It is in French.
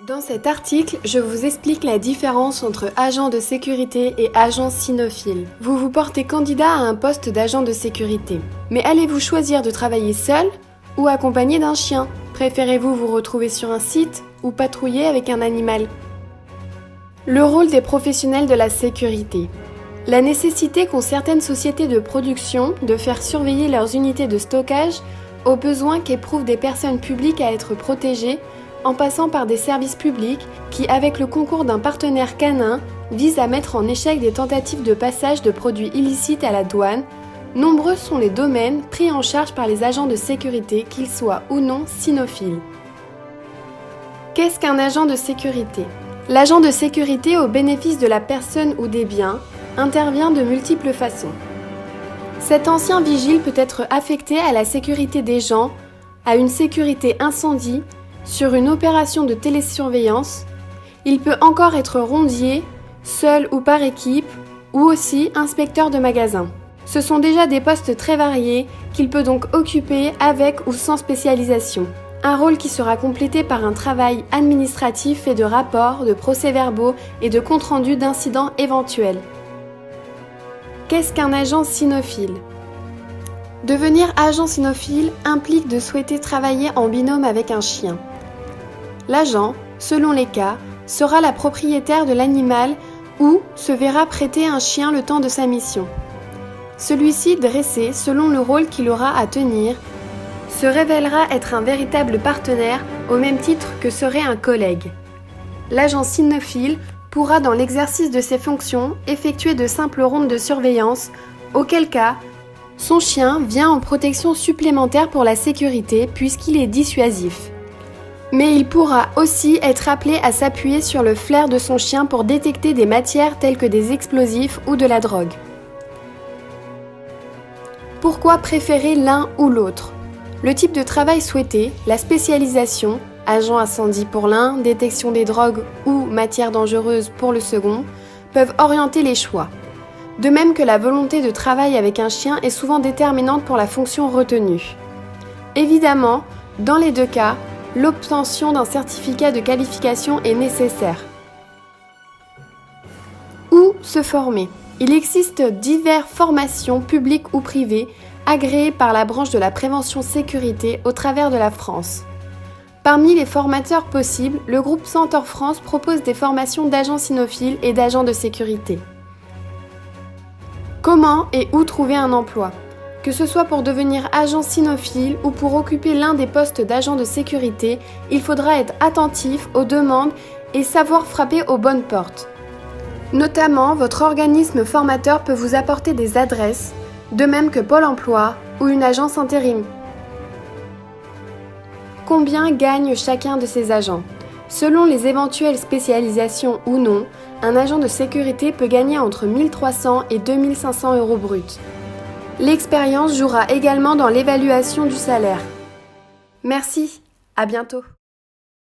Dans cet article, je vous explique la différence entre agent de sécurité et agent cynophile. Vous vous portez candidat à un poste d'agent de sécurité. Mais allez-vous choisir de travailler seul ou accompagné d'un chien? Préférez-vous vous retrouver sur un site ou patrouiller avec un animal? Le rôle des professionnels de la sécurité. La nécessité qu'ont certaines sociétés de production de faire surveiller leurs unités de stockage au besoin qu'éprouvent des personnes publiques à être protégées en passant par des services publics qui, avec le concours d'un partenaire canin, visent à mettre en échec des tentatives de passage de produits illicites à la douane. Nombreux sont les domaines pris en charge par les agents de sécurité, qu'ils soient ou non cynophiles. Qu'est-ce qu'un agent de sécurité? L'agent de sécurité au bénéfice de la personne ou des biens intervient de multiples façons. Cet ancien vigile peut être affecté à la sécurité des gens, à une sécurité incendie, sur une opération de télésurveillance. Il peut encore être rondier, seul ou par équipe, ou aussi inspecteur de magasin. Ce sont déjà des postes très variés qu'il peut donc occuper avec ou sans spécialisation. Un rôle qui sera complété par un travail administratif fait de rapports, de procès-verbaux et de comptes-rendus d'incidents éventuels. Qu'est-ce qu'un agent cynophile? Devenir agent cynophile implique de souhaiter travailler en binôme avec un chien. L'agent, selon les cas, sera la propriétaire de l'animal ou se verra prêter un chien le temps de sa mission. Celui-ci, dressé selon le rôle qu'il aura à tenir, se révélera être un véritable partenaire au même titre que serait un collègue. L'agent cynophile pourra, dans l'exercice de ses fonctions, effectuer de simples rondes de surveillance, auquel cas, son chien vient en protection supplémentaire pour la sécurité puisqu'il est dissuasif. Mais il pourra aussi être appelé à s'appuyer sur le flair de son chien pour détecter des matières telles que des explosifs ou de la drogue. Pourquoi préférer l'un ou l'autre? Le type de travail souhaité, la spécialisation, agent incendie pour l'un, détection des drogues ou matières dangereuses pour le second, peuvent orienter les choix. De même que la volonté de travail avec un chien est souvent déterminante pour la fonction retenue. Évidemment, dans les deux cas, l'obtention d'un certificat de qualification est nécessaire. Où se former? Il existe diverses formations publiques ou privées agréées par la branche de la prévention sécurité au travers de la France. Parmi les formateurs possibles, le groupe Centaure France propose des formations d'agents cynophiles et d'agents de sécurité. Comment et où trouver un emploi? Que ce soit pour devenir agent cynophile ou pour occuper l'un des postes d'agent de sécurité, il faudra être attentif aux demandes et savoir frapper aux bonnes portes. Notamment, votre organisme formateur peut vous apporter des adresses, de même que Pôle emploi ou une agence intérim. Combien gagne chacun de ces agents? Selon les éventuelles spécialisations ou non, un agent de sécurité peut gagner entre 1 300 et 2 500 € bruts. L'expérience jouera également dans l'évaluation du salaire. Merci, à bientôt.